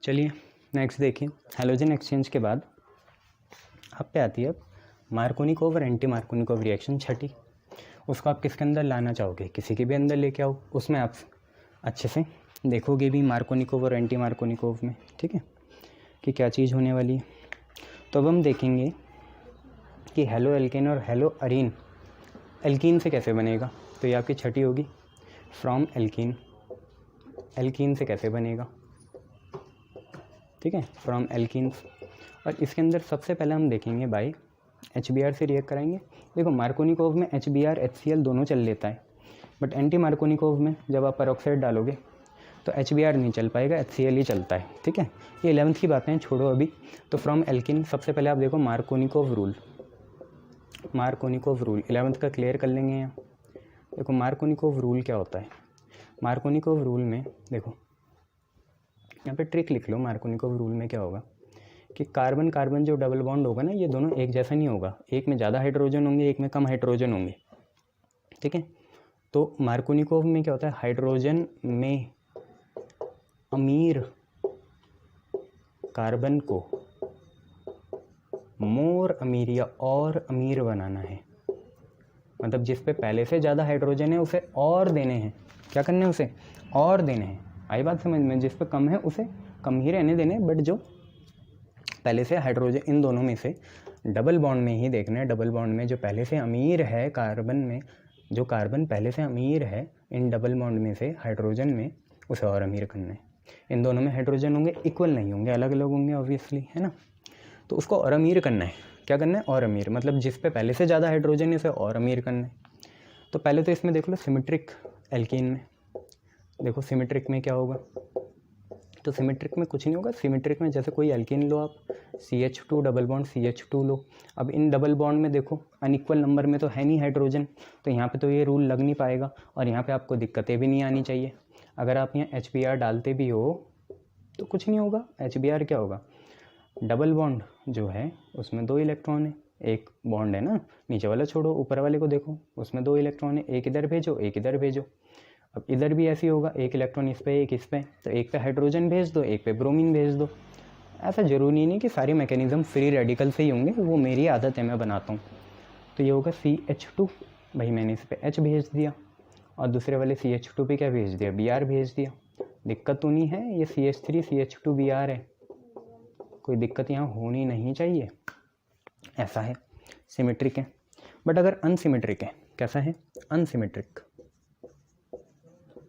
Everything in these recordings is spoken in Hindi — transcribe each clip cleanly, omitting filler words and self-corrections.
चलिए नेक्स्ट देखिए, हैलोजन एक्सचेंज के बाद आप पे आती है अब मार्कोनिकोव और एंटी मार्कोनिकोव रिएक्शन छठी। उसको आप किसके अंदर लाना चाहोगे, किसी के भी अंदर लेके आओ, उसमें आप अच्छे से देखोगे भी मार्कोनिकोव और एंटी मार्कोनिकोव में, ठीक है, कि क्या चीज़ होने वाली है। तो अब हम देखेंगे कि हेलो एल्केन और हेलो अरीन एल्कीन से कैसे बनेगा। तो ये आपकी छठी होगी, फ्रॉम एल्कीन, एल्कीन से कैसे बनेगा, ठीक है, फ्रॉम एल्कीन्स। और इसके अंदर सबसे पहले हम देखेंगे बाय HBr से रिएक्ट कराएंगे। देखो मार्कोनिकोव में HBr HCl दोनों चल लेता है, बट एंटी मार्कोनिकोव में जब आप पेरोक्साइड डालोगे तो HBr नहीं चल पाएगा, HCl ही चलता है, ठीक है। ये 11th की बातें हैं, छोड़ो अभी। तो फ्रॉम एल्किन सबसे पहले आप देखो Markovnikov rule, Markovnikov rule 11th का क्लियर कर लेंगे यहाँ। देखो मार्कोनिकोव रूल क्या होता है। मार्कोनिकोव रूल में देखो यहाँ पे ट्रिक लिख लो। मार्कोनिकोव रूल में क्या होगा कि कार्बन कार्बन जो डबल बॉन्ड होगा ना, ये दोनों एक जैसा नहीं होगा, एक में ज़्यादा हाइड्रोजन होंगे, एक में कम हाइड्रोजन होंगे, ठीक है। तो मार्कोनिकोव में क्या होता है, हाइड्रोजन में अमीर कार्बन को मोर अमीर या और अमीर बनाना है। मतलब जिस पे पहले से ज़्यादा हाइड्रोजन है उसे और देने हैं, क्या करने हैं, उसे और देने हैं। आई बात समझ में। जिस पे कम है उसे कम ही रहने देने, बट जो पहले से हाइड्रोजन, इन दोनों में से डबल बॉन्ड में ही देखना है। डबल बॉन्ड में जो पहले से अमीर है कार्बन में, जो कार्बन पहले से अमीर है इन डबल बॉन्ड में से हाइड्रोजन में, उसे और अमीर करना है। इन दोनों में हाइड्रोजन होंगे, इक्वल नहीं होंगे, अलग अलग होंगे ऑब्वियसली, है ना। तो उसको और अमीर करना है। क्या करना है, और अमीर, मतलब जिस पे पहले से ज़्यादा हाइड्रोजन है उसे और अमीर करना है। तो पहले तो इसमें देख लो सिमेट्रिक एल्कीन में, देखो सिमेट्रिक में क्या होगा। तो सिमेट्रिक में कुछ नहीं होगा। सिमेट्रिक में जैसे कोई एल्कीन लो आप, CH2 डबल बॉन्ड CH2 लो। अब इन डबल बॉन्ड में देखो अनइक्वल नंबर में तो है नहीं हाइड्रोजन, तो यहाँ पे तो ये रूल लग नहीं पाएगा और यहाँ पे आपको दिक्कतें भी नहीं आनी चाहिए। अगर आप यहाँ HBr डालते भी हो तो कुछ नहीं होगा। HBr क्या होगा, डबल बॉन्ड जो है उसमें 2 इलेक्ट्रॉन है, एक बॉन्ड है ना, नीचे वाला छोड़ो ऊपर वाले को देखो, उसमें 2 इलेक्ट्रॉन है, एक इधर भेजो एक इधर भेजो। अब इधर भी ऐसी होगा, एक इलेक्ट्रॉन इस पे एक इस पे, तो एक पे हाइड्रोजन भेज दो, एक पे ब्रोमीन भेज दो। ऐसा ज़रूरी नहीं कि सारे मैकेनिज्म फ्री रेडिकल से ही होंगे, वो मेरी आदत है, मैं बनाता हूँ। तो ये होगा CH2, भाई मैंने इस पे H भेज दिया और दूसरे वाले CH2 पे क्या भेज दिया, Br भेज दिया। दिक्कत तो नहीं है, ये CH3 CH2 Br है, कोई दिक्कत यहाँ होनी नहीं चाहिए। ऐसा है, सिमेट्रिक है। बट अगर अनसिमेट्रिक है, कैसा है, अनसिमेट्रिक,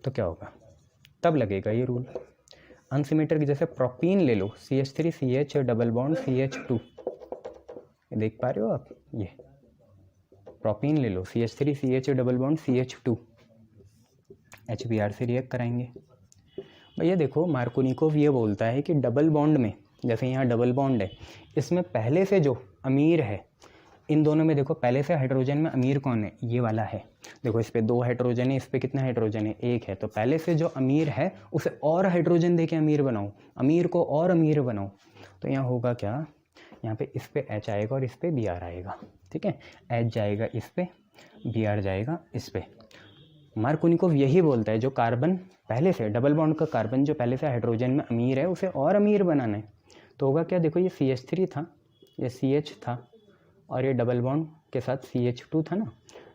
तो क्या होगा, तब लगेगा ये रूल। अनसिमेट्रिक जैसे प्रोपीन ले लो, CH3 CH double bond CH2, देख पा रहे हो आप, ये प्रोपीन ले लो, CH3 CH double bond CH2, HBr से रिएक्ट कराएंगे। भैया देखो मार्कोनिकोव ये बोलता है कि डबल बॉन्ड में, जैसे यहाँ डबल बॉन्ड है, इसमें पहले से जो अमीर है, इन दोनों में देखो पहले से हाइड्रोजन में अमीर कौन है, ये वाला है। देखो इस पे 2 हाइड्रोजन है, इस पे कितना हाइड्रोजन है, 1 है। तो पहले से जो अमीर है उसे और हाइड्रोजन देके अमीर बनाओ, अमीर को और अमीर बनाओ। तो यहाँ होगा क्या, यहाँ पे इस पे H आएगा और इस पे Br आएगा, ठीक है। H जाएगा इस पे, Br जाएगा इस पे। मार्कोनिकोव यही बोलता है जो कार्बन पहले से, डबल बॉन्ड का कार्बन जो पहले से हाइड्रोजन में अमीर है उसे और अमीर बनाना है। तो होगा क्या, देखो ये CH3 था, ये CH था और ये डबल बॉन्ड के साथ CH2 था ना,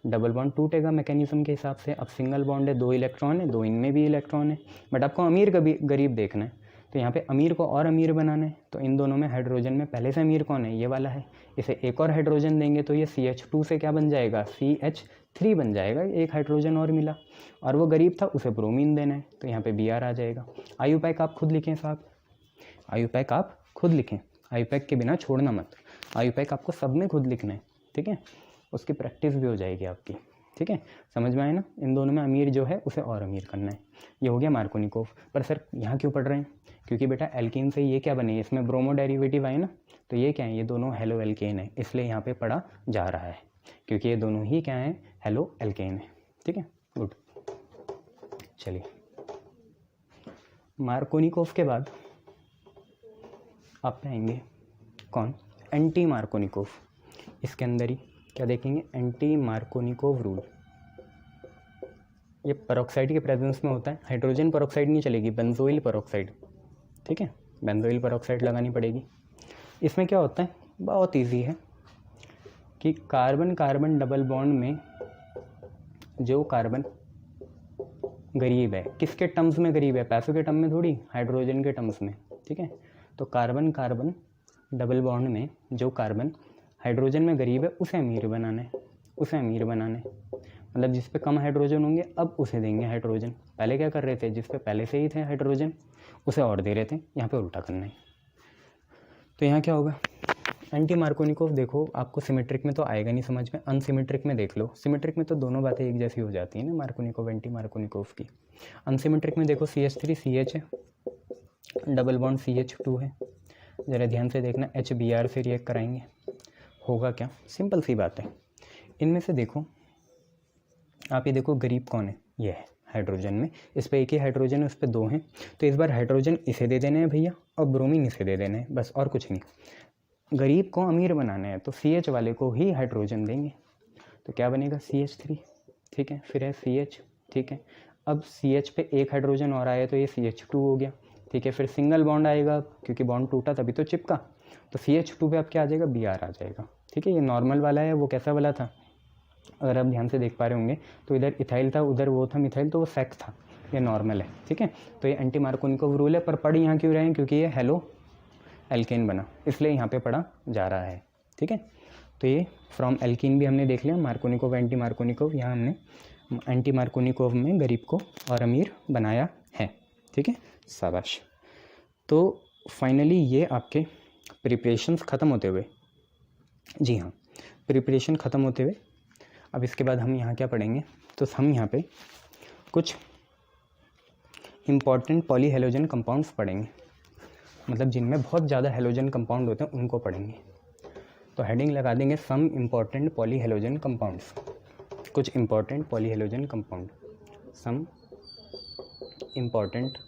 डबल बॉन्ड टूटेगा मैकेनिज्म के हिसाब से। अब सिंगल बॉन्ड है, 2 इलेक्ट्रॉन है, 2 इनमें भी इलेक्ट्रॉन है, बट आपको अमीर गरीब देखना है। तो यहाँ पे अमीर को और अमीर बनाना है। तो इन दोनों में हाइड्रोजन में पहले से अमीर कौन है, ये वाला है। इसे एक और हाइड्रोजन देंगे तो ये CH2 से क्या बन जाएगा, CH3 बन जाएगा, एक हाइड्रोजन और मिला। और वो गरीब था, उसे ब्रोमीन देना है, तो यहाँ पे Br आ जाएगा। आयुपैक आप खुद लिखें साहब, आयुपैक आप खुद लिखें, आयुपैक के बिना छोड़ना मत। आयुपैक आपको सब में खुद लिखना है, ठीक है, उसकी प्रैक्टिस भी हो जाएगी आपकी, ठीक है। समझ में आए ना, इन दोनों में अमीर जो है उसे और अमीर करना है। ये हो गया मार्कोनिकोव। पर सर यहाँ क्यों पढ़ रहे हैं, क्योंकि बेटा एल्कीन से ये क्या बने, इसमें ब्रोमो डेरिवेटिव आए ना, तो ये क्या है, ये दोनों हेलो एल्केन है, इसलिए यहाँ पे पढ़ा जा रहा है, क्योंकि ये दोनों ही क्या है, हेलो एल्केन है, ठीक है, गुड। चलिए मार्कोनिकोव के बाद आप आएंगे कौन, एंटी मार्कोनिकोव। इसके अंदर ही क्या देखेंगे, एंटी मार्कोनिकोव रूल। ये पेरोक्साइड के प्रेजेंस में होता है, हाइड्रोजन पेरोक्साइड नहीं चलेगी, बेंजोइल पेरोक्साइड, ठीक है, बेंजोइल परऑक्साइड लगानी पड़ेगी। इसमें क्या होता है, बहुत इजी है कि कार्बन कार्बन डबल बॉन्ड में जो कार्बन गरीब है, किसके टर्म्स में गरीब है, पैसों के टर्म में थोड़ी, हाइड्रोजन के टर्म्स में, ठीक है। तो कार्बन कार्बन डबल बॉन्ड में जो कार्बन हाइड्रोजन में गरीब है उसे अमीर बनाना है, उसे अमीर बनाना है। मतलब जिस पे कम हाइड्रोजन होंगे अब उसे देंगे हाइड्रोजन। पहले क्या कर रहे थे, जिस पे पहले से ही थे हाइड्रोजन उसे और दे रहे थे, यहाँ पे उल्टा करना है। तो यहाँ क्या होगा, एंटी मार्कोनिकोव देखो आपको सिमेट्रिक में तो आएगा नहीं समझ में, अनसिमेट्रिक में देख लो। सिमेट्रिक में तो दोनों बातें एक जैसी हो जाती है ना, मार्कोनिकोव एंटी मार्कोनिकोव की। अनसिमेट्रिक में देखो CH3 CH है, डबल बॉन्ड CH2 है। ज़रा ध्यान से देखना, HBr से रिएक्ट कराएंगे, होगा क्या, सिंपल सी बात है। इनमें से देखो आप, ये देखो गरीब कौन है, ये है हाइड्रोजन में, इस पर एक ही हाइड्रोजन है, उस पर 2 हैं, तो इस बार हाइड्रोजन इसे दे देने हैं भैया और ब्रोमीन इसे दे देने हैं, बस और कुछ नहीं। गरीब को अमीर बनाना है तो CH वाले को ही हाइड्रोजन देंगे, तो क्या बनेगा CH3, ठीक है। फिर है CH, ठीक है। अब CH पे एक हाइड्रोजन और आया तो ये CH2 हो गया, ठीक है। फिर सिंगल बॉन्ड आएगा क्योंकि बॉन्ड टूटा तभी तो चिपका, तो CH2 पे अब क्या आ जाएगा, Br आ जाएगा, ठीक है। ये नॉर्मल वाला है, वो कैसा वाला था, अगर आप ध्यान से देख पा रहे होंगे तो इधर इथाइल था, उधर वो था मिथाइल, तो वो सेक्स था, ये नॉर्मल है, ठीक है। तो ये एंटी मार्कोनिकोव रूल है, पर पढ़ यहाँ क्यों रहे हैं, क्योंकि ये हेलो एल्केन बना, इसलिए यहाँ पे पढ़ा जा रहा है, ठीक है। तो ये फ्रॉम एल्कीन भी हमने देख लिया, मार्कोनिकोव एंटी मार्कोनिकोव, यहाँ हमने एंटी मार्कोनिकोव में गरीब को और अमीर बनाया है, ठीक है, शाबाश। तो फाइनली ये आपके प्रिपरेशंस ख़त्म होते हुए, जी हाँ, प्रिपरेशन ख़त्म होते हुए अब इसके बाद हम यहाँ क्या पढ़ेंगे, तो हम यहाँ पे कुछ इम्पॉर्टेंट पॉली हेलोजन कंपाउंड्स पढ़ेंगे, मतलब जिनमें बहुत ज़्यादा हेलोजन कंपाउंड होते हैं उनको पढ़ेंगे। तो हेडिंग लगा देंगे some important poly halogen compounds, कुछ important poly halogen compound, some important,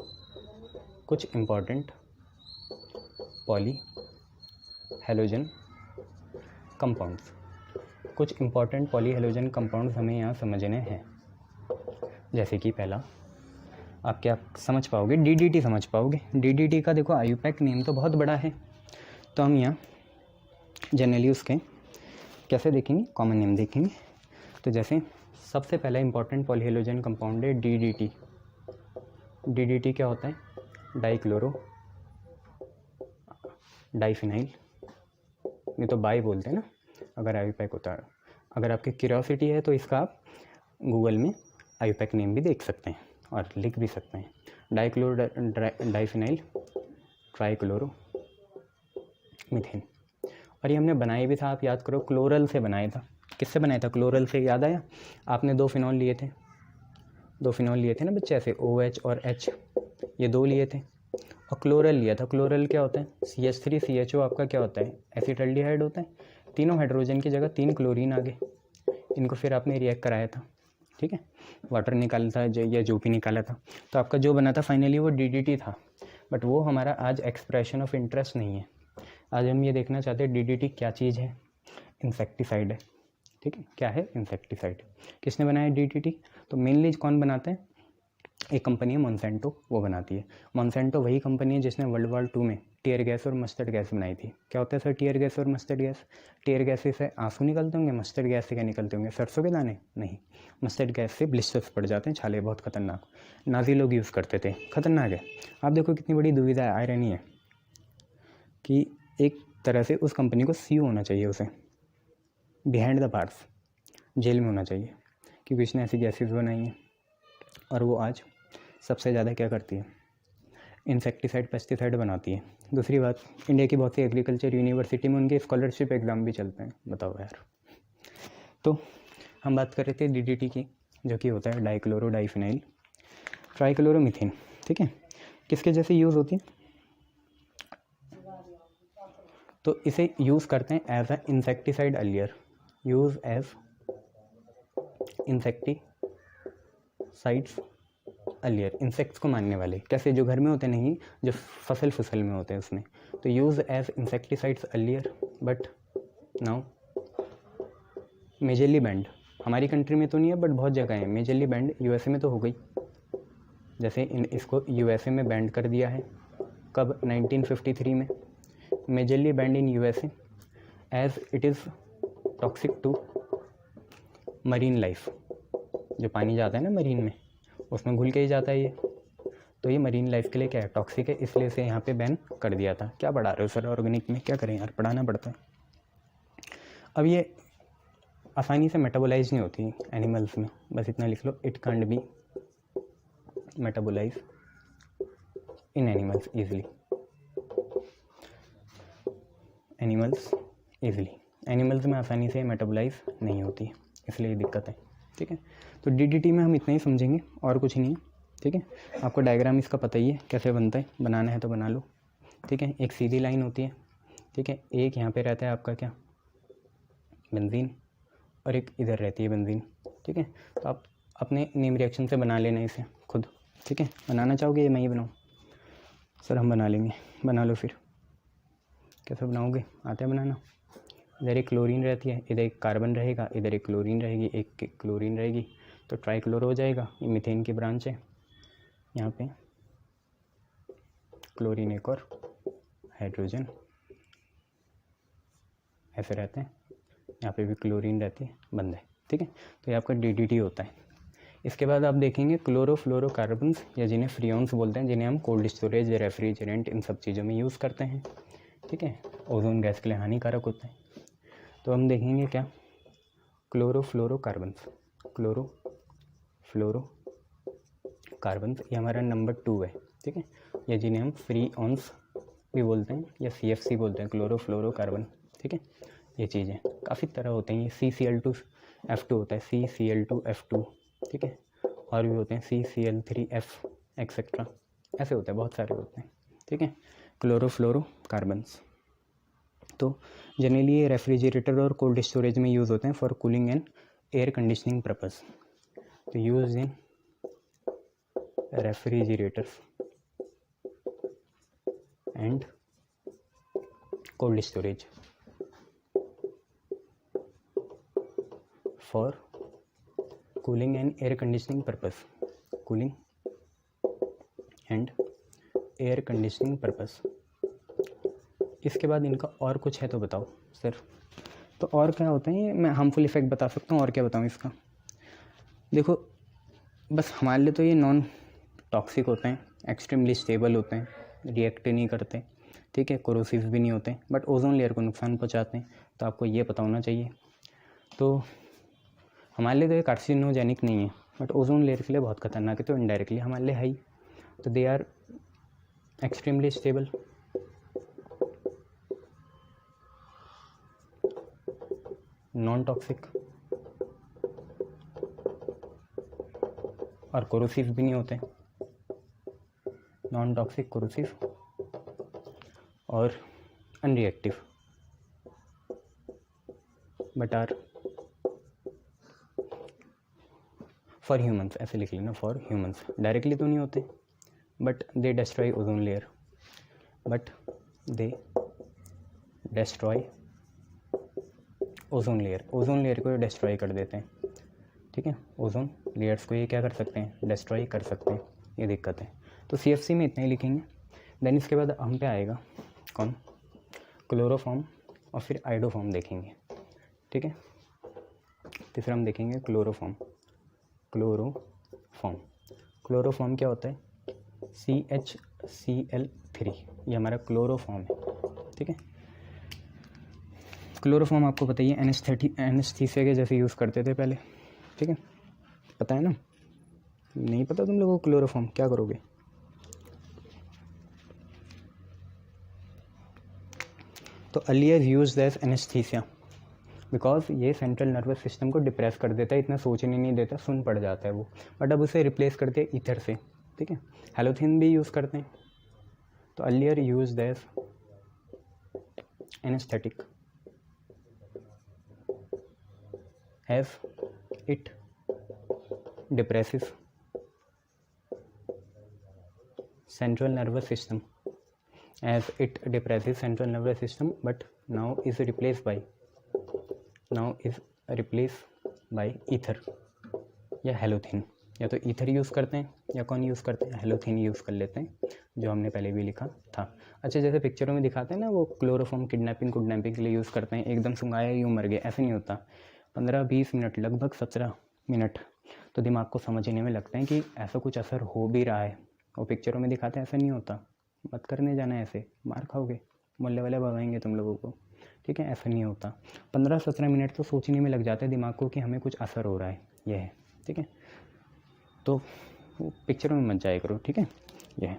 कुछ इम्पॉर्टेंट पॉली हेलोजन कंपाउंड्स, कुछ इम्पॉर्टेंट पॉली हेलोजन कंपाउंड्स हमें यहाँ समझने हैं। जैसे कि पहला आप क्या समझ पाओगे, DDT समझ पाओगे। DDT का देखो आयुपैक नेम तो बहुत बड़ा है, तो हम यहाँ जनरली उसके कैसे देखेंगे, कॉमन नेम देखेंगे। तो जैसे सबसे पहला इंपॉर्टेंट पॉली हेलोजन कंपाउंड है DDT। DDT क्या होता है, डाइक्लोरो डाइफिनाइल, ये तो बाई बोलते हैं ना अगर आयुपैक होता है। अगर आपकी क्यूरियोसिटी है तो इसका आप गूगल में आयुपैक नेम भी देख सकते हैं और लिख भी सकते हैं, डाइक्लोरो डाइफिनाइल ट्राइक्लोरो मीथेन। और ये हमने बनाया भी था, आप याद करो, क्लोरल से बनाया था। किससे बनाया था, क्लोरल से, याद आया आपने, 2 फिनॉल लिए थे, 2 फिनॉल लिए थे ना बच्चे, ऐसे OH और H, ये 2 लिए थे और क्लोरल लिया था। क्लोरल क्या होता है, CH3 CHO आपका क्या होता है, एसिटल्डिहाइड होता है, तीनों हाइड्रोजन की जगह 3 क्लोरीन आ गए, इनको फिर आपने रिएक्ट कराया था, ठीक है, वाटर निकाला था या जो भी निकाला था, तो आपका जो बना था फाइनली वो DDT था। बट वो हमारा आज एक्सप्रेशन ऑफ इंटरेस्ट नहीं है, आज हम ये देखना चाहते हैं DDT क्या चीज़ है, इंसेक्टिसाइड है, ठीक है, क्या है, इंसेक्टिसाइड। किसने बनाया DDT, तो मेनली कौन बनाता है, एक कंपनी है मोन्सेंटो, वो बनाती है। मोन्सेंटो वही कंपनी है जिसने वर्ल्ड वॉर 2 में टीयर गैस और मस्टर्ड गैस बनाई थी। क्या होता है सर टीयर गैस और मस्टर्ड गैस, टीयर गैस से आंसू निकलते होंगे, मस्टर्ड गैस से क्या निकलते होंगे, सरसों के दाने, नहीं, मस्टर्ड गैस से ब्लिस्टर्स पड़ जाते हैं, छाले, बहुत खतरनाक, नाजी लोग यूज़ करते थे, खतरनाक है। आप देखो कितनी बड़ी दुविधा है, आयरनी है कि एक तरह से उस कंपनी को CEO होना चाहिए, उसे बिहाइंड द बार्स जेल में होना चाहिए, क्योंकि इसने ऐसी गैसेज बनाई हैं। और वो आज सबसे ज़्यादा क्या करती है, इंसेक्टिसाइड पेस्टिसाइड बनाती है। दूसरी बात, इंडिया की बहुत सी एग्रीकल्चर यूनिवर्सिटी में उनके स्कॉलरशिप एग्ज़ाम भी चलते हैं, बताओ यार। तो हम बात कर रहे थे DDT की, जो कि होता है डाइक्लोरो डाइफिनाइल ट्राइक्लोरोमीथेन, ठीक है, किसके जैसे यूज़ होती है, तो इसे यूज़ करते हैं as a insecticide earlier, use as insecticides earlier, insecticides को मारने वाले, कैसे, जो घर में होते नहीं, जो फसल में होते हैं उसमें, तो use as insecticides earlier, but now majorly banned, हमारी कंट्री में तो नहीं है बट बहुत जगह है, मेजरली बैंड USA में तो हो गई, जैसे इसको USA में बैंड कर दिया है, कब? 1953 में। Majorly banned in USA as it is toxic to marine life. जो पानी जाता है ना मरीन में, उसमें घुल के ही जाता है ये, तो ये मरीन लाइफ के लिए क्या है? टॉक्सिक है, इसलिए इसे यहाँ पे बैन कर दिया था। क्या पढ़ा रहे हो सर ऑर्गेनिक में? क्या करें यार, पढ़ाना पड़ता है। अब ये आसानी से मेटाबोलाइज नहीं होती एनिमल्स में, बस इतना लिख लो, it can't be metabolise in animals easily. Animals में आसानी से मेटाबोलाइज नहीं होती है, इसलिए ये दिक्कत है। ठीक है, तो डीडीटी में हम इतना ही समझेंगे और कुछ नहीं है। ठीक है, आपको डायग्राम इसका पता ही है कैसे बनता है, बनाना है तो बना लो। ठीक है, एक सीधी लाइन होती है। ठीक है, एक यहाँ पे रहता है आपका क्या? बेंजीन, और एक इधर रहती है बेंजीन। ठीक है, तो आप अपने नेम रिएक्शन से बना लेना इसे खुद। ठीक है, बनाना चाहोगे या मैं ही बनाऊँ? सर हम बना लेंगे। बना लो फिर। कैसे बनाओगे? आता है बनाना? इधर एक क्लोरीन रहती है, इधर एक कार्बन रहेगा, इधर एक क्लोरीन रहेगी, एक क्लोरीन रहेगी, तो ट्राइक्लोरो हो जाएगा। ये मीथेन की ब्रांच है। यहाँ पे क्लोरीन एक और हाइड्रोजन ऐसे रहते हैं, यहाँ पे भी क्लोरीन रहती है, बंद है। ठीक है, तो ये आपका डीडीटी होता है। इसके बाद आप देखेंगे क्लोरोफ्लोरोकार्बन्स, या जिन्हें फ्रियोन्स बोलते हैं, जिन्हें हम कोल्ड स्टोरेज, रेफ्रिजरेंट, इन सब चीज़ों में यूज़ करते हैं। ठीक है, ओजोन गैस के लिए हानिकारक होते हैं। तो हम देखेंगे क्या? क्लोरोफ्लोरोकार्बन्स, क्लोरोफ्लोरोकार्बन्स, ये हमारा नंबर 2 है। ठीक है, या जिन्हें हम फ्रियोन्स भी बोलते हैं या CFC बोलते हैं, क्लोरोफ्लोरोकार्बन। ठीक है, ये चीज़ें काफ़ी तरह होते हैं। ये CCl2F2 होता है, CCl2F2। ठीक है, और भी होते हैं CCl3F एक्सेट्रा, ऐसे होते हैं, बहुत सारे होते हैं। ठीक है, क्लोरोफ्लोरोकार्बन्स। तो जनरली ये रेफ्रिजरेटर और कोल्ड स्टोरेज में यूज़ होते हैं for cooling and air conditioning purpose. तो use in refrigerators and cold storage for cooling and air conditioning purpose. Cooling and air conditioning purpose. इसके बाद इनका और कुछ है तो बताओ सर। तो और क्या होते हैं? मैं हार्मफुल इफेक्ट बता सकता हूँ, और क्या बताऊँ इसका? देखो, बस हमारे लिए तो ये नॉन टॉक्सिक होते हैं, एक्सट्रीमली स्टेबल होते हैं, रिएक्ट नहीं करते। ठीक है, कोरोसिव भी नहीं होते, बट ओजोन लेयर को नुकसान पहुँचाते हैं, तो आपको ये पता होना चाहिए। तो हमारे लिए तो ये कार्सिनोजेनिक नहीं है, बट ओजोन लेयर के लिए बहुत खतरनाक है, तो इनडायरेक्टली हमारे लिए है ही। तो they are extremely stable, non toxic, और कोरोसिव भी नहीं होते, नॉन टॉक्सिक, कोरोसिव और unreactive, but are for humans, ऐसे लिख लेना, फॉर ह्यूमंस। डायरेक्टली तो नहीं होते, but they destroy ozone layer, ozone layer को डिस्ट्रॉय कर देते हैं। ठीक है, ओजोन लेयर्स को ये क्या कर सकते हैं? डिस्ट्रॉय कर सकते हैं, ये दिक्कत है। तो CFC में इतना ही लिखेंगे। देन इसके बाद हम पे आएगा कौन? क्लोरोफॉर्म, और फिर आइडोफॉर्म देखेंगे। ठीक है, तीसरा हम देखेंगे क्लोरोफॉर्म। क्लोरोफॉर्म क्या होता है? CHCl3, ये हमारा क्लोरोफॉर्म है। ठीक है, क्लोरोफॉर्म आपको पता ही है, एनेस्थीसिया के जैसे यूज़ करते थे पहले। ठीक है, पता है ना? नहीं पता तुम लोगों को क्लोरोफॉर्म? क्या करोगे? तो earlier used as anaesthesia because ये सेंट्रल नर्वस सिस्टम को डिप्रेस कर देता है, इतना सोचने नहीं देता, सुन पड़ जाता है वो। बट अब उसे रिप्लेस करते हैं ईथर से। ठीक है, हैलोथिन भी यूज़ करते हैं। तो earlier used as anaesthetic as it depresses central nervous system, but now is replaced by ether या हेलोथिन। या तो ईथर यूज़ करते हैं या कौन यूज़ करते हैं? हेलोथिन यूज़ कर लेते हैं। जो हमने पहले भी लिखा था। अच्छा, जैसे पिक्चरों में दिखाते हैं ना, वो क्लोरोफॉर्म किडनैपिंग के लिए यूज़ करते हैं, एकदम सुंघाया यूँ मर गए, ऐसे नहीं होता। 15-20 मिनट, लगभग 17 मिनट तो दिमाग को समझने में लगता है कि ऐसा कुछ असर हो भी रहा है। वो पिक्चरों में दिखाते हैं, ऐसा नहीं होता, मत करने जाना ऐसे, मार खाओगे, मोहल्ले वाले भगाएंगे तुम लोगों को, ठीक है। ऐसा नहीं होता, 15-17 मिनट तो सोचने में लग जाते हैं दिमाग को कि हमें कुछ असर हो रहा है, यह है, ठीक है। तो पिक्चरों में मत जाया करो, ठीक है। यह है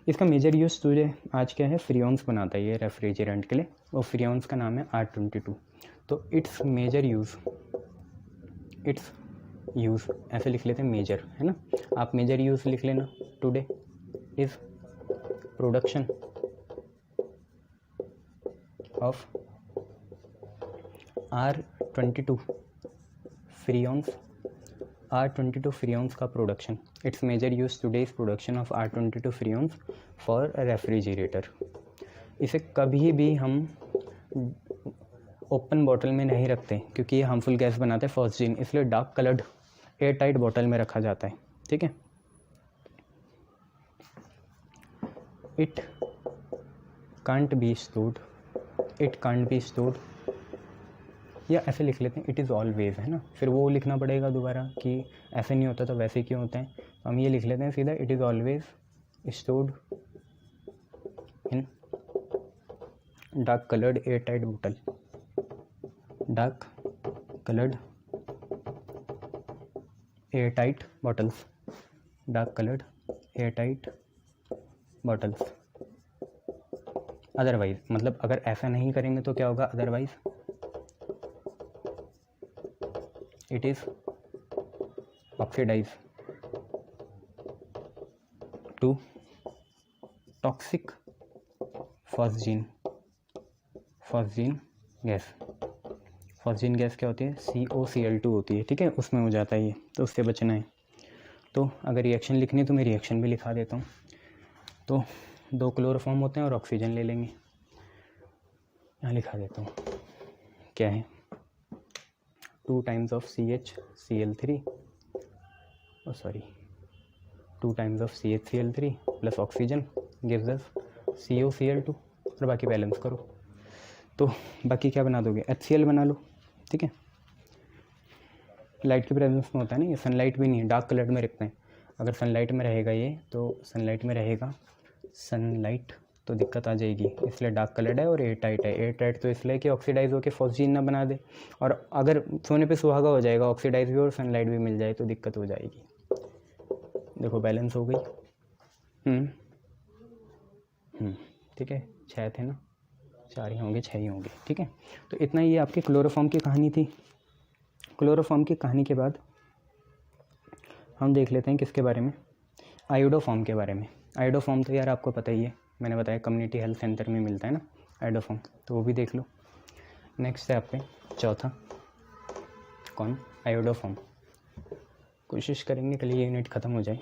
इसका मेजर यूज़। तुझे आज क्या है, फ्रियोन्स बनाता है ये रेफ्रिजरेंट के लिए, और फ्रियोन्स का नाम है R22। तो it's major use, it's use ऐसे लिख लेते हैं मेजर, है ना। आप मेजर यूज़ लिख लेना। Today is production of R22 freons, R22 freons का production. Its major use today is production of R22 freons for refrigerator. इसे कभी भी हम ओपन बॉटल में नहीं रखते क्योंकि ये हार्मफुल गैस बनाते हैं फॉस्जीन, इसलिए dark coloured air tight bottle में रखा जाता है, ठीक है। It can't be stored, it can't be stored, या ऐसे लिख लेते हैं इट इज़ ऑलवेज, है ना। फिर वो लिखना पड़ेगा दोबारा कि ऐसे नहीं होता तो वैसे क्यों होता है, तो हम ये लिख लेते हैं सीधा, it is always stored in dark coloured air tight बोतल, dark coloured air tight bottles, dark coloured air tight bottles. Otherwise, मतलब अगर ऐसा नहीं करेंगे तो क्या होगा, otherwise it is oxidize to toxic phosgene gas. Phosgene gas क्या होती है, COCl2 होती है, ठीक है, उसमें हो जाता है ये, तो उससे बचना है। तो अगर रिएक्शन लिखनी है तो मैं रिएक्शन भी लिखा देता हूँ। तो 2 क्लोरोफॉर्म होते हैं और ऑक्सीजन ले लेंगे, यहाँ लिखा देता हूँ क्या है, 2 times of CHCl3, 2 times of CHCl3 plus oxygen gives us COCl2, और बाकी बैलेंस करो। तो बाकी क्या बना दोगे, HCl बना लो, ठीक है। लाइट की प्रेजेंस में होता है ना ये, सनलाइट भी नहीं है, डार्क कलर में रखते हैं। अगर सनलाइट में रहेगा ये, तो सनलाइट में रहेगा, सनलाइट तो दिक्कत आ जाएगी, इसलिए डार्क कलर्ड है और एयर टाइट है। एयर टाइट तो इसलिए कि ऑक्सीडाइज होकर फॉस्जीन ना बना दे, और अगर सोने पे सुहागा हो जाएगा, ऑक्सीडाइज भी और सनलाइट भी मिल जाए तो दिक्कत हो जाएगी। देखो बैलेंस हो गई। ठीक है, 6 थे ना, 4 ही होंगे, 6 ही होंगे, ठीक है। तो इतना ये आपकी क्लोरोफॉर्म की कहानी थी। क्लोरोफॉर्म की कहानी के बाद हम देख लेते हैं किसके बारे में, आयोडोफॉर्म के बारे में। आयोडोफॉर्म तो यार आपको पता ही है, मैंने बताया कम्युनिटी हेल्थ सेंटर में मिलता है ना आयोडोफॉर्म, तो वो भी देख लो। नेक्स्ट है आप पे चौथा, कौन, आयोडोफॉर्म। कोशिश करेंगे कल ये यूनिट ख़त्म हो जाए।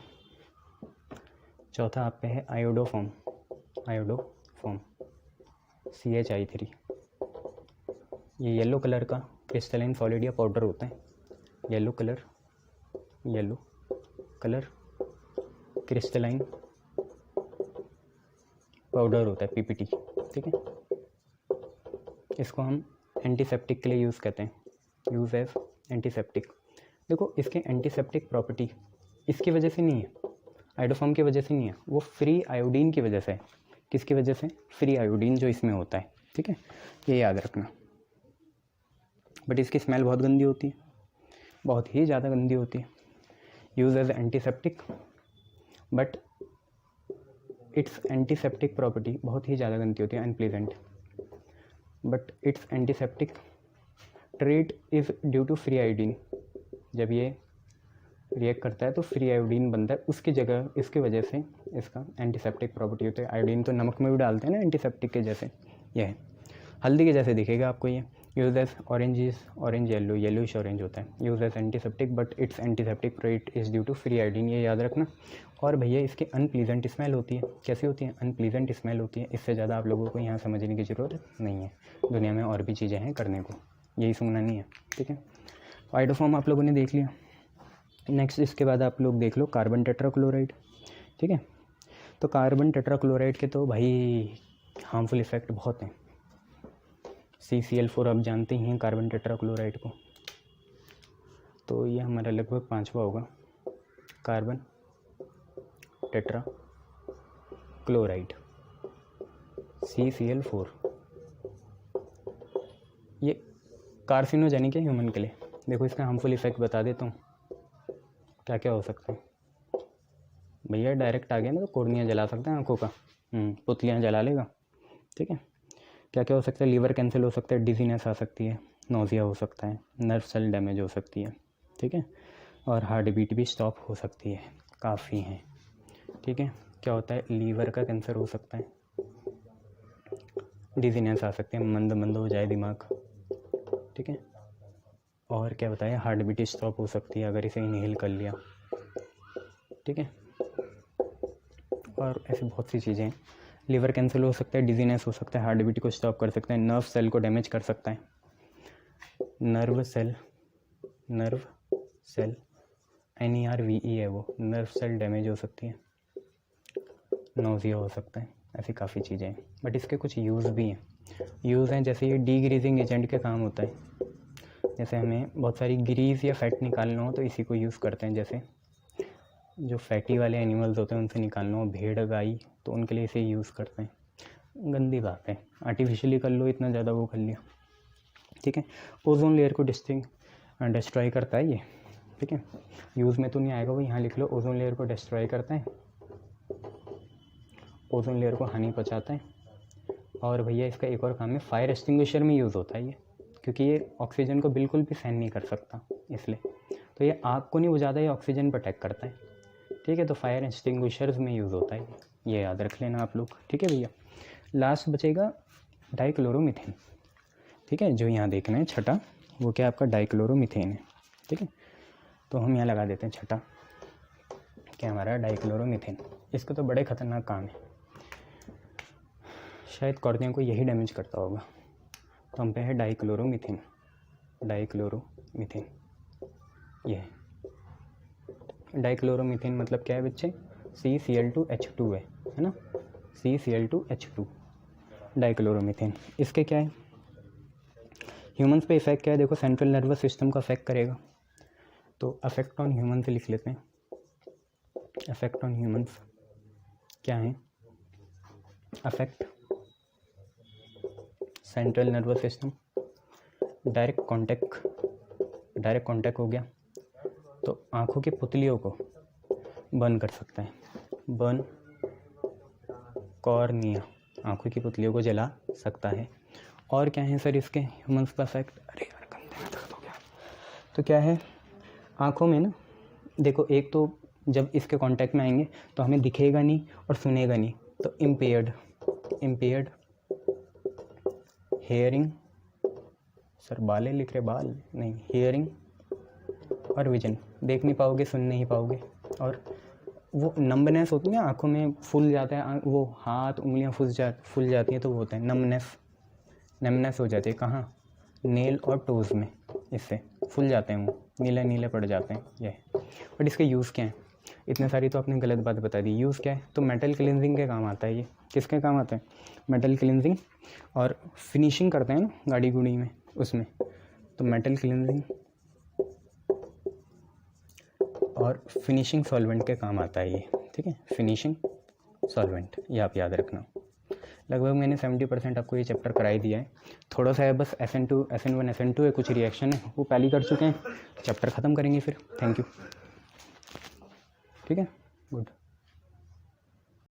चौथा आप पे है आयोडोफॉर्म, आयोडोफॉर्म CHI3। ये येलो कलर का क्रिस्टलाइन सॉलिड या पाउडर होता है, येलो कलर क्रिस्टलाइन पाउडर होता है, PPT, ठीक है। इसको हम एंटीसेप्टिक के लिए यूज़ करते हैं, यूज़ एज एंटीसेप्टिक। देखो इसके एंटीसेप्टिक प्रॉपर्टी इसकी वजह से नहीं है, आयोडोफॉर्म की वजह से नहीं है, वो फ्री आयोडीन की वजह से है। किसकी वजह से, फ्री आयोडीन जो इसमें होता है, ठीक है, ये याद रखना। बट इसकी स्मेल बहुत गंदी होती है, बहुत ही ज़्यादा गंदी होती है। Use as antiseptic, but it's antiseptic property बहुत ही ज़्यादा गंदी होती है, unpleasant. But it's antiseptic trait is due to free iodine. जब ये रिएक्ट करता है तो फ्री आयोडीन बनता है, उसकी जगह इसकी वजह से इसका एंटीसेप्टिक प्रॉपर्टी होती है। आयोडीन तो नमक में भी डालते हैं ना एंटीसेप्टिक के जैसे, यह है हल्दी के जैसे दिखेगा आपको ये। Use as orange yellow, yellowish orange होता है। Use as antiseptic but it's antiseptic trait is due to free iodine, ये याद रखना। और भैया इसकी अनप्लीजेंट स्मेल होती है, कैसी होती है, अनप्लीजेंट स्मेल होती है। इससे ज़्यादा आप लोगों को यहाँ समझने की ज़रूरत नहीं है, दुनिया में और भी चीज़ें हैं करने को, यही सुनना नहीं है, ठीक है। आयोडोफॉर्म आप लोगों ने देख लिया। नेक्स्ट इसके बाद आप लोग देख लो कार्बन टेट्राक्लोराइड, ठीक है। तो कार्बन टेट्राक्लोराइड के तो भाई हार्मफुल इफ़ेक्ट बहुत हैं। CCl4 आप जानते ही हैं कार्बन टेट्राक्लोराइड को, तो ये हमारा लगभग 5वां होगा, कार्बन टेट्राक्लोराइड CCl4। ये कार्सिनोजेनिक है ह्यूमन के लिए। देखो इसका हार्मफुल इफ़ेक्ट बता देता हूँ क्या क्या हो सकता है। भैया डायरेक्ट आ गया ना तो कोर्निया जला सकते हैं आँखों का, पुतलियाँ जला लेगा। ठीक है, क्या क्या हो सकता है, लीवर कैंसिल हो सकता है, डिजीनेस आ सकती है, नोज़िया हो सकता है, नर्व सेल डैमेज हो सकती है। ठीक है, और हार्ट बीट भी स्टॉप हो सकती है, काफ़ी हैं। ठीक है, क्या होता है, लीवर का कैंसर हो सकता है, डिजीनेस आ सकती है, मंद मंद हो जाए दिमाग। ठीक है, और क्या बताया, हार्ट बीट स्टॉप हो सकती है अगर इसे इनहेल कर लिया। ठीक है, और ऐसी बहुत सी चीज़ें हैं। लीवर कैंसर हो सकता है, डिजीनेस हो सकता है, हार्ट बीट को स्टॉप कर सकता है, नर्व सेल को डैमेज कर सकता है, नर्व सेल NERVE है वो, नर्व सेल डैमेज हो सकती है, नोज़िया हो सकता है, ऐसी काफ़ी चीज़ें हैं। बट इसके कुछ यूज़ भी हैं। यूज़ हैं जैसे ये डीग्रीजिंग एजेंट के काम होता है। जैसे हमें बहुत सारी ग्रीस या फैट निकालना हो तो इसी को यूज़ करते हैं। जैसे जो फैटी वाले एनिमल्स होते हैं उनसे निकालना हो, भेड़ गाय, तो उनके लिए इसे यूज़ करते हैं। गंदी बात है, आर्टिफिशियली कर लो, इतना ज़्यादा वो कर लिया। ठीक है, ओजोन लेयर को डिस्ट्रॉय करता है ये। ठीक है, यूज़ में तो नहीं आएगा वो, यहाँ लिख लो, ओजोन लेयर को डिस्ट्रॉय करता है, ओजोन लेयर को हानि पहुँचाता है। और भैया इसका एक और काम है, फायर एक्सटिंग्विशर में यूज़ होता है ये, क्योंकि ये ऑक्सीजन को बिल्कुल भी सहन नहीं कर सकता, इसलिए तो ये आग को नहीं बुझाता, ये ऑक्सीजन प्रोटेक्ट करता है। ठीक है, तो फायर एक्सटिंग्विशर्स में यूज़ होता है, ये याद रख लेना आप लोग। ठीक है भैया, लास्ट बचेगा डाइक्लोरोमीथेन। ठीक है, जो यहाँ देखना है छठा, वो क्या आपका डाइक्लोरोमीथेन है। ठीक है, तो हम यहाँ लगा देते हैं छठा, क्या हमारा डाइक्लोरोमीथेन। इसका तो बड़े ख़तरनाक काम है, शायद कॉर्निया को यही डैमेज करता होगा। तो हम पे है डाइक्लोरोमीथेन, डाइक्लोरोमीथेन ये है। डाइक्लोरोमीथेन मतलब क्या है बच्चे, CCl2H2 है ना, CCl2H2 डाइक्लोरोमीथेन। इसके क्या है, ह्यूमंस पे इफेक्ट क्या है, देखो सेंट्रल नर्वस सिस्टम का अफेक्ट करेगा, तो अफेक्ट ऑन ह्यूमन से लिख लेते हैं। अफेक्ट ऑन ह्यूमंस क्या है, affect central nervous system, direct contact हो गया तो आँखों की पुतलियों को बर्न कर सकता है, बर्न कॉर्निया, आँखों की पुतलियों को जला सकता है। और क्या है सर इसके ह्यूमंस का इफेक्ट, अरे यार कंधे में दर्द हो गया। तो क्या है, आँखों में ना देखो, एक तो जब इसके कांटेक्ट में आएंगे तो हमें दिखेगा नहीं और सुनेगा नहीं, तो इम्पेयर्ड हेयरिंग, सर बाले लिख रहे, बाल नहीं, हेयरिंग और विजन, देख नहीं पाओगे, सुन नहीं पाओगे। और वो नम्बनेस होती है ना, आँखों में फूल जाता है, वो हाथ उंगलियां फूल जाती हैं, तो वो होता है नमनेस हो जाती है। कहाँ, नेल और टोज़ में, इससे फूल जाते हैं, वो नीले नीले पड़ जाते हैं ये। बट इसके यूज़ क्या है, इतने सारी तो आपने गलत बात बता दी। यूज़ क्या है, तो मेटल क्लिनजिंग के काम आता है ये। किसके काम आता है, मेटल क्लिनजिंग, और फिनिशिंग करते हैं ना गाड़ी गुड़ी में, उसमें तो मेटल क्लिनजिंग और फिनिशिंग सॉल्वेंट के काम आता है ये। ठीक है, फिनिशिंग सॉल्वेंट, ये आप याद रखना। लगभग मैंने 70% आपको ये चैप्टर करा ही दिया है। थोड़ा सा है बस SN2 SN1 SN2 है, कुछ रिएक्शन है वो पहले कर चुके हैं, चैप्टर ख़त्म करेंगे फिर। Thank you. ठीक है, गुड।